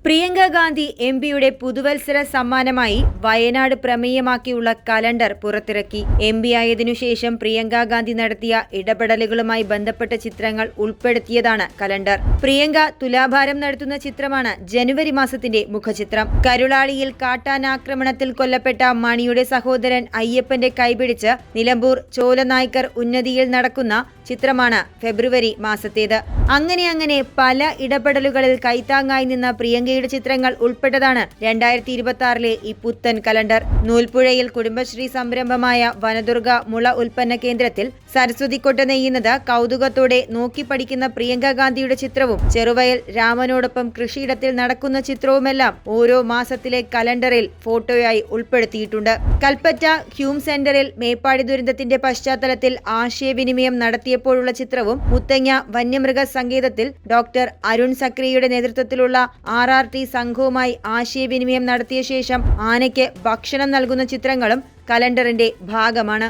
പ്രിയങ്ക ഗാന്ധി എംപിയുടെ പുതുവത്സര സമ്മാനമായി വയനാട് പ്രമേയമാക്കിയുള്ള കലണ്ടർ പുറത്തിറക്കി. എംപി ആയതിനുശേഷം പ്രിയങ്ക ഗാന്ധി നടത്തിയ ഇടപെടലുകളുമായി ബന്ധപ്പെട്ട ചിത്രങ്ങൾ ഉൾപ്പെടുത്തിയതാണ് കലണ്ടർ. പ്രിയങ്ക തുലാഭാരം നടത്തുന്ന ചിത്രമാണ് ജനുവരി മാസത്തിന്റെ മുഖചിത്രം. കരുളാളിയിൽ കാട്ടാനാക്രമണത്തിൽ കൊല്ലപ്പെട്ട മണിയുടെ സഹോദരൻ അയ്യപ്പന്റെ കൈപിടിച്ച് നിലമ്പൂർ ചോലനായ്ക്കർ ഉന്നതിയിൽ നടക്കുന്ന ചിത്രമാണ് ഫെബ്രുവരി മാസത്തേത്. അങ്ങനെ പല ഇടപെടലുകളിൽ കൈത്താങ്ങായി നിന്ന പ്രിയങ്കയുടെ ചിത്രങ്ങൾ ഉൾപ്പെട്ടതാണ് 2026 ഈ പുത്തൻ കലണ്ടർ. നൂൽപ്പുഴയിൽ കുടുംബശ്രീ സംരംഭമായ വനദുർഗ മുള ഉൽപ്പന്ന കേന്ദ്രത്തിൽ സരസ്വതിക്കൊട്ട നെയ്യുന്നത് കൗതുകത്തോടെ നോക്കി പഠിക്കുന്ന പ്രിയങ്ക ഗാന്ധിയുടെ ചിത്രവും ചെറുവയൽ രാമനോടൊപ്പം കൃഷിയിടത്തിൽ നടക്കുന്ന ചിത്രവുമെല്ലാം ഓരോ മാസത്തിലെ കലണ്ടറിൽ ഫോട്ടോയായി ഉൾപ്പെടുത്തിയിട്ടുണ്ട്. കൽപ്പറ്റ ഹ്യൂം സെന്ററിൽ മേപ്പാടി ദുരന്തത്തിന്റെ പശ്ചാത്തലത്തിൽ ആശയവിനിമയം നടത്തിയപ്പോഴുള്ള ചിത്രവും മുത്തങ്ങ വന്യമൃഗ സങ്കേതത്തിൽ ഡോക്ടർ അരുൺ സക്രിയയുടെ നേതൃത്വത്തിലുള്ള RRT സംഘവുമായി ആശയവിനിമയം നടത്തിയ ശേഷം ആനയ്ക്ക് ഭക്ഷണം നൽകുന്ന ചിത്രങ്ങളും കലണ്ടറിന്റെ ഭാഗമാണ്.